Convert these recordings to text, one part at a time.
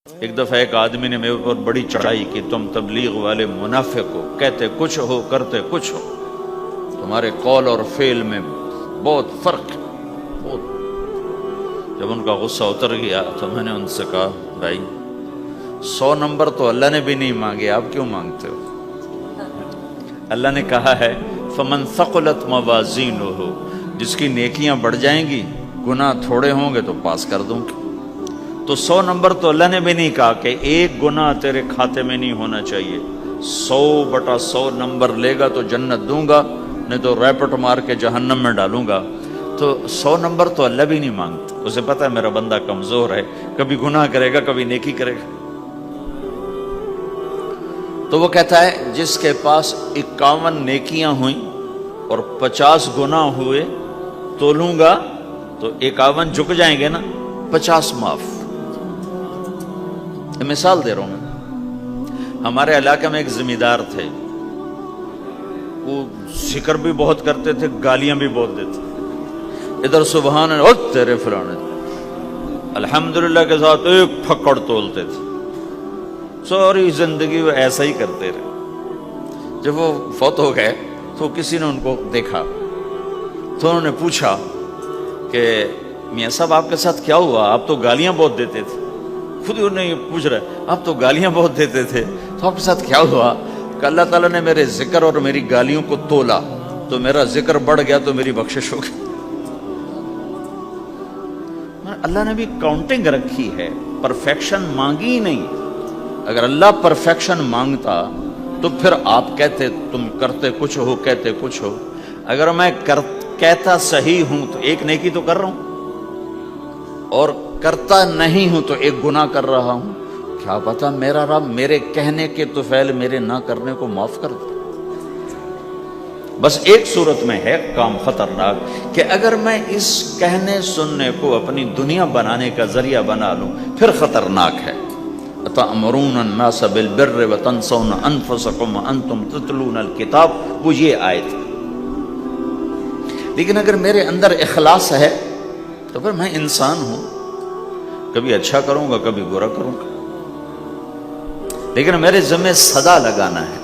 ایک دفعہ ایک آدمی نے میرے پر بڑی چڑھائی کی، تم تبلیغ والے منافق ہو، کہتے کچھ ہو کرتے کچھ ہو، تمہارے قول اور فعل میں بہت فرق ہے بہت۔ جب ان کا غصہ اتر گیا تو میں نے ان سے کہا بھائی 100 نمبر تو اللہ نے بھی نہیں مانگے، آپ کیوں مانگتے ہو؟ اللہ نے کہا ہے فمن ثقلت موازینہ، جس کی نیکیاں بڑھ جائیں گی گناہ تھوڑے ہوں گے تو پاس کر دوں گی۔ تو 100 نمبر تو اللہ نے بھی نہیں کہا کہ ایک گناہ تیرے کھاتے میں نہیں ہونا چاہیے، 100/100 نمبر لے گا تو جنت دوں گا، نہیں تو ریپٹ مار کے جہنم میں ڈالوں گا۔ تو 100 نمبر تو اللہ بھی نہیں مانگتا، اسے پتہ ہے میرا بندہ کمزور ہے، کبھی گناہ کرے گا کبھی نیکی کرے گا۔ تو وہ کہتا ہے جس کے پاس 51 نیکیاں ہوئیں اور 50 گناہ ہوئے تولوں گا تو 51 جھک جائیں گے نا، 50 معاف۔ مثال دے رہا ہوں میں، ہمارے علاقے میں ایک زمیندار تھے، وہ ذکر بھی بہت کرتے تھے، گالیاں بھی بہت دیتے، ادھر سبحان اللہ تیرے فلانے، الحمدللہ کے ساتھ ایک پھکڑ تولتے تھے، ساری زندگی وہ ایسا ہی کرتے رہے۔ جب وہ فوت ہو گئے تو کسی نے ان کو دیکھا تو انہوں نے پوچھا کہ میاں صاحب آپ کے ساتھ کیا ہوا؟ آپ تو گالیاں بہت دیتے تھے۔ خود ہی انہیں پوچھ رہے آپ تو گالیاں بہت دیتے تھے، تو آپ کے ساتھ کیا ہوا؟ کہ اللہ تعالیٰ نے میرے ذکر اور میری گالیوں کو تولا تو میرا ذکر بڑھ گیا تو میری بخشش ہو گئی۔ اللہ نے بھی کاؤنٹنگ رکھی ہے، پرفیکشن مانگی ہی نہیں۔ اگر اللہ پرفیکشن مانگتا تو پھر آپ کہتے تم کرتے کچھ ہو کہتے کچھ ہو۔ اگر میں کہتا صحیح ہوں تو ایک نیکی تو کر رہا ہوں، اور کرتا نہیں ہوں تو ایک گناہ کر رہا ہوں۔ کیا پتا میرا رب میرے کہنے کے طفیل میرے نہ کرنے کو معاف کر دے۔ بس ایک صورت میں ہے کام خطرناک کہ اگر میں اس کہنے سننے کو اپنی دنیا بنانے کا ذریعہ بنا لوں پھر خطرناک ہے۔ أَتَأْمُرُونَ النَّاسَ بِالْبِرِّ وَتَنْسَوْنَ أَنفُسَكُمْ وَأَنْتُمْ تُتْلُونَ الْكِتَابَ، وہ یہ آیت۔ لیکن اگر میرے اندر اخلاص ہے تو پھر میں انسان ہوں، کبھی اچھا کروں گا کبھی برا کروں گا، لیکن میرے ذمہ صدا لگانا ہے۔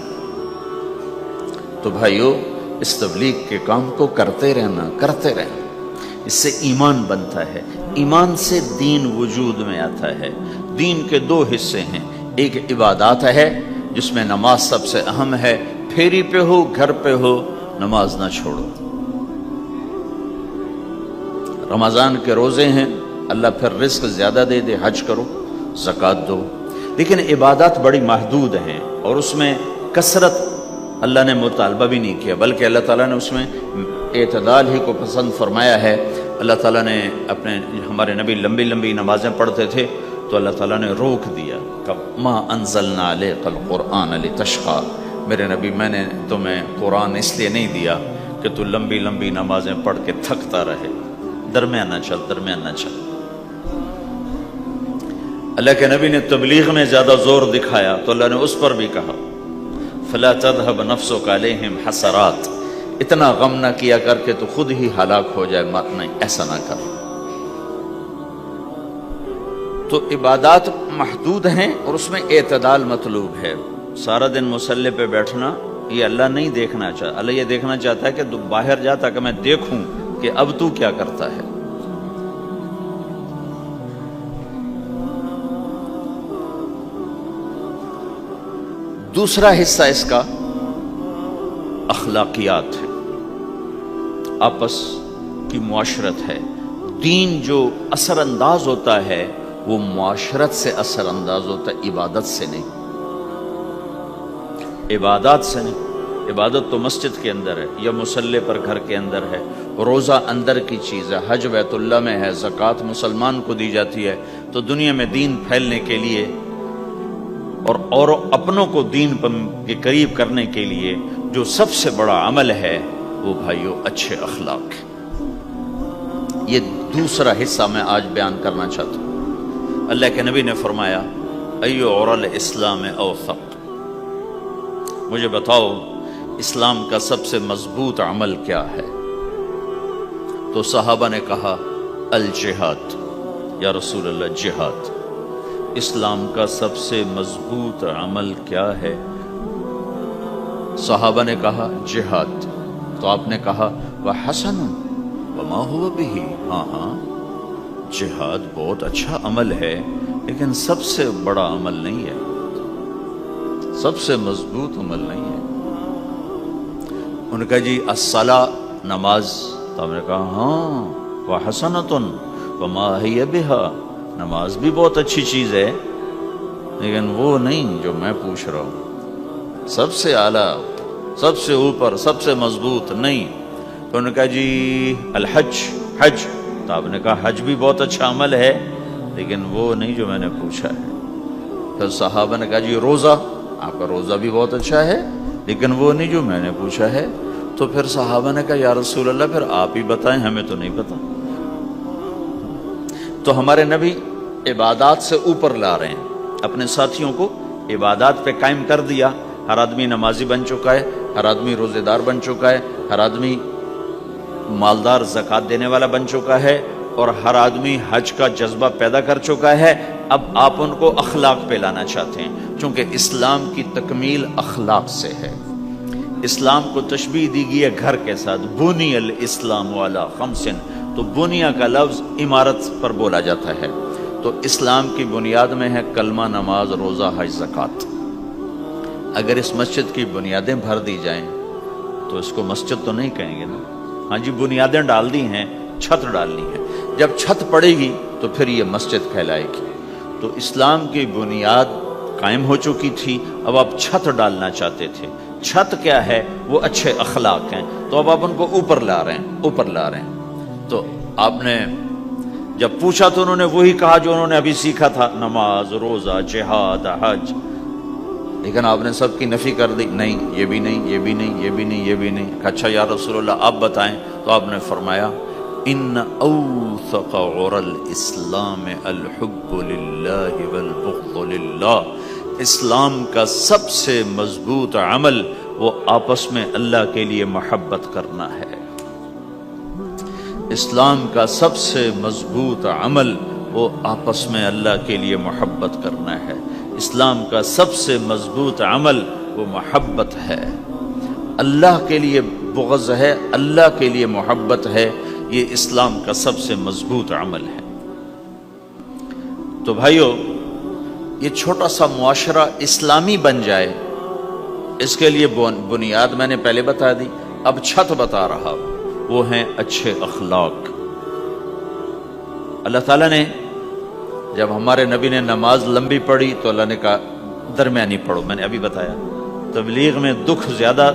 تو بھائیو اس تبلیغ کے کام کو کرتے رہنا، اس سے ایمان بنتا ہے، ایمان سے دین وجود میں آتا ہے۔ دین کے 2 حصے ہیں، ایک عبادات ہے جس میں نماز سب سے اہم ہے، پھیری پہ ہو گھر پہ ہو نماز نہ چھوڑو۔ رمضان کے روزے ہیں، اللہ پھر رزق زیادہ دے دے، حج کرو زکوٰۃ دو، لیکن عبادات بڑی محدود ہیں اور اس میں کثرت اللہ نے مطالبہ بھی نہیں کیا، بلکہ اللہ تعالیٰ نے اس میں اعتدال ہی کو پسند فرمایا ہے۔ اللہ تعالیٰ نے ہمارے نبی لمبی لمبی نمازیں پڑھتے تھے تو اللہ تعالیٰ نے روک دیا کہ ما انزلنا علیک القرآن لتشقی، میرے نبی میں نے تمہیں قرآن اس لیے نہیں دیا کہ تو لمبی لمبی نمازیں پڑھ کے تھکتا رہے، درمیانہ چل۔ اللہ کے نبی نے تبلیغ میں زیادہ زور دکھایا تو اللہ نے اس پر بھی کہا فلا تذهب نفسك علیہم حسرات، اتنا غم نہ کیا کر کے تو خود ہی ہلاک ہو جائے، نہیں ایسا نہ کر۔ تو عبادات محدود ہیں اور اس میں اعتدال مطلوب ہے۔ سارا دن مصلی پہ بیٹھنا یہ اللہ نہیں دیکھنا چاہتا، اللہ یہ دیکھنا چاہتا ہے کہ تو باہر جا تاکہ میں دیکھوں کہ اب تو کیا کرتا ہے۔ دوسرا حصہ اس کا اخلاقیات ہے، آپس کی معاشرت ہے۔ دین جو اثر انداز ہوتا ہے وہ معاشرت سے اثر انداز ہوتا ہے، عبادت سے نہیں، عبادات سے نہیں۔ عبادت تو مسجد کے اندر ہے یا مصلی پر گھر کے اندر ہے، روزہ اندر کی چیز ہے، حج بیت اللہ میں ہے، زکوٰۃ مسلمان کو دی جاتی ہے۔ تو دنیا میں دین پھیلنے کے لیے اور اپنوں کو دین کے قریب کرنے کے لیے جو سب سے بڑا عمل ہے وہ بھائیو اچھے اخلاق ہے۔ یہ دوسرا حصہ میں آج بیان کرنا چاہتا ہوں۔ اللہ کے نبی نے فرمایا ایو عُرَى الاسلام اوثق، مجھے بتاؤ اسلام کا سب سے مضبوط عمل کیا ہے؟ تو صحابہ نے کہا الجہاد، یا رسول اللہ جہاد۔ اسلام کا سب سے مضبوط عمل کیا ہے؟ صحابہ نے کہا جہاد، تو آپ نے کہا وحسن وما هو به، ہاں جہاد بہت اچھا عمل ہے لیکن سب سے بڑا عمل نہیں ہے، سب سے مضبوط عمل نہیں ہے۔ انہوں نے کہا جی الصلاۃ، نماز، تو ہم نے کہا ہاں وحسنۃ وما هي بها، نماز بھی بہت اچھی چیز ہے لیکن وہ نہیں جو میں پوچھ رہا ہوں، سب سے اعلیٰ، سب سے اوپر، سب سے مضبوط نہیں۔ تو انہوں نے کہا جی الحج، حج، تو آپ نے کہا حج بھی بہت اچھا عمل ہے لیکن وہ نہیں جو میں نے پوچھا ہے۔ پھر صحابہ نے کہا جی روزہ، آپ کا روزہ بھی بہت اچھا ہے لیکن وہ نہیں جو میں نے پوچھا ہے۔ تو پھر صحابہ نے کہا یا رسول اللہ پھر آپ ہی بتائیں، ہمیں تو نہیں پتا۔ تو ہمارے نبی عبادات سے اوپر لا رہے ہیں، اپنے ساتھیوں کو عبادات پہ قائم کر دیا۔ ہر آدمی نمازی بن چکا ہے، ہر آدمی روزے دار بن چکا ہے، ہر آدمی مالدار زکوٰۃ دینے والا بن چکا ہے، اور ہر آدمی حج کا جذبہ پیدا کر چکا ہے۔ اب آپ ان کو اخلاق پہ لانا چاہتے ہیں، چونکہ اسلام کی تکمیل اخلاق سے ہے۔ اسلام کو تشبیہ دی گئی ہے گھر کے ساتھ، بنی الاسلام علی خمس، تو بنیا کا لفظ عمارت پر بولا جاتا ہے، تو اسلام کی بنیاد میں ہے کلمہ، نماز، روزہ، حج، زکوٰۃ۔ اگر اس مسجد کی بنیادیں بھر دی جائیں تو اس کو مسجد تو نہیں کہیں گے نا، ہاں جی بنیادیں ڈال دی ہیں، چھت ڈالنی ہے، جب چھت پڑے گی تو پھر یہ مسجد کہلائے گی۔ تو اسلام کی بنیاد قائم ہو چکی تھی، اب آپ چھت ڈالنا چاہتے تھے۔ چھت کیا ہے؟ وہ اچھے اخلاق ہیں، تو اب آپ ان کو اوپر لا رہے ہیں، اوپر لا رہے ہیں۔ تو آپ نے جب پوچھا تو انہوں نے وہی کہا جو انہوں نے ابھی سیکھا تھا، نماز، روزہ، جہاد، حج، لیکن آپ نے سب کی نفی کر دی، نہیں یہ بھی نہیں، یہ بھی نہیں، یہ بھی نہیں، یہ بھی نہیں۔ اچھا یا رسول اللہ آپ بتائیں، تو آپ نے فرمایا ان اوثق عر الاسلام الحب للہ والبغض للہ، اسلام کا سب سے مضبوط عمل وہ آپس میں اللہ کے لیے محبت کرنا ہے۔ اسلام کا سب سے مضبوط عمل وہ آپس میں اللہ کے لیے محبت کرنا ہے۔ اسلام کا سب سے مضبوط عمل وہ محبت ہے، اللہ کے لیے بغض ہے، اللہ کے لیے محبت ہے، یہ اسلام کا سب سے مضبوط عمل ہے۔ تو بھائیو، یہ چھوٹا سا معاشرہ اسلامی بن جائے، اس کے لیے بنیاد میں نے پہلے بتا دی، اب چھت بتا رہا ہوں، وہ ہیں اچھے اخلاق۔ اللہ تعالیٰ نے جب ہمارے نبی نے نماز لمبی پڑھی تو اللہ نے کہا درمیانی پڑھو، میں نے ابھی بتایا۔ تبلیغ میں دکھ زیادہ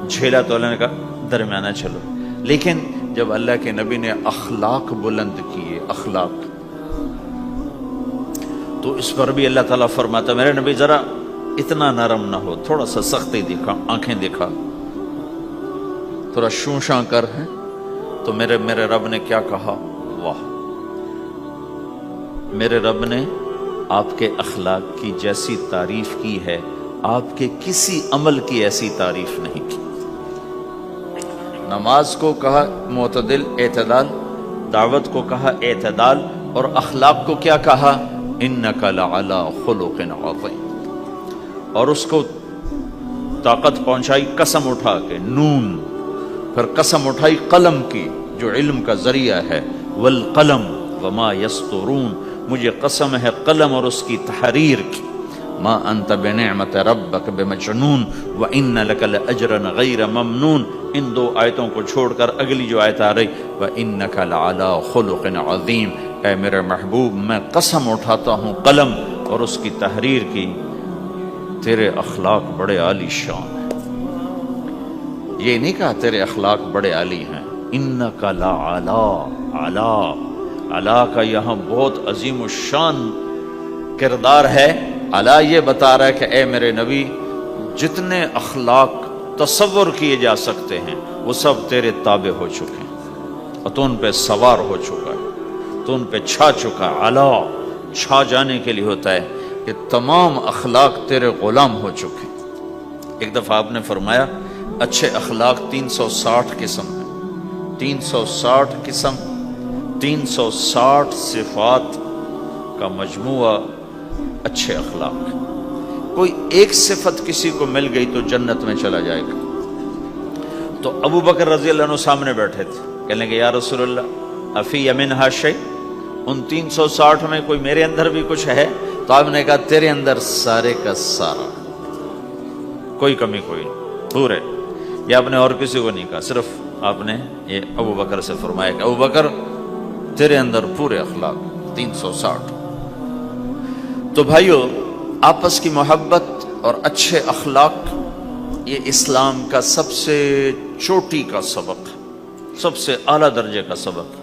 جھیلا تو اللہ نے کہا درمیانہ چلو، لیکن جب اللہ کے نبی نے اخلاق بلند کیے، اخلاق، تو اس پر بھی اللہ تعالیٰ فرماتا میرے نبی ذرا اتنا نرم نہ ہو، تھوڑا سا سختی دکھا، آنکھیں دکھا، تھوڑا شوشاں کر ہے۔ تو میرے رب نے کیا کہا؟ واہ، میرے رب نے آپ کے اخلاق کی جیسی تعریف کی ہے، آپ کے کسی عمل کی ایسی تعریف نہیں کی۔ نماز کو کہا معتدل، اعتدال، دعوت کو کہا اعتدال، اور اخلاق کو کیا کہا؟ انک لعلی خلق عظیم، اور اس کو طاقت پہنچائی قسم اٹھا کے، نون، پھر قسم اٹھائی قلم کی جو علم کا ذریعہ ہے، والقلم وما یسطرون، مجھے قسم ہے قلم اور اس کی تحریر کی، ما انت بنعمت ربک بمجنون وان لک لاجرا غیر ممنون۔ ان دو آیتوں کو چھوڑ کر اگلی جو آیت آ رہی، وانک لعلی خلق عظیم، اے میرے محبوب میں قسم اٹھاتا ہوں قلم اور اس کی تحریر کی، تیرے اخلاق بڑے عالی شان ہیں۔ یہ نہیں کہا تیرے اخلاق بڑے عالی ہیں، انک لعلی، علا کا یہاں بہت عظیم الشان کردار ہے۔ علا یہ بتا رہا ہے کہ اے میرے نبی، جتنے اخلاق تصور کیے جا سکتے ہیں وہ سب تیرے تابع ہو چکے ہیں، اور تو ان پہ سوار ہو چکا ہے، تو ان پہ چھا چکا ہے۔ علا چھا جانے کے لیے ہوتا ہے کہ تمام اخلاق تیرے غلام ہو چکے ہیں۔ ایک دفعہ آپ نے فرمایا اچھے اخلاق 360 قسم ہیں، 360 قسم، 360 صفات کا مجموعہ اچھے اخلاق. کوئی ایک صفت کسی کو مل گئی تو جنت میں چلا جائے گا. تو ابو بکر رضی اللہ عنہ سامنے بیٹھے تھے, کہنے لگے یا رسول اللہ افی منہا شیء, ان 360 میں کوئی میرے اندر بھی کچھ ہے؟ تو آپ نے کہا تیرے اندر سارے کا سارا, کوئی کمی کوئی نہیں, پورے. یہ آپ نے اور کسی کو نہیں کہا, صرف آپ نے یہ ابو بکر سے فرمایا کہ ابو بکر تیرے اندر پورے اخلاق 360. تو بھائیو, آپس کی محبت اور اچھے اخلاق یہ اسلام کا سب سے چوٹی کا سبق, سب سے اعلیٰ درجے کا سبق.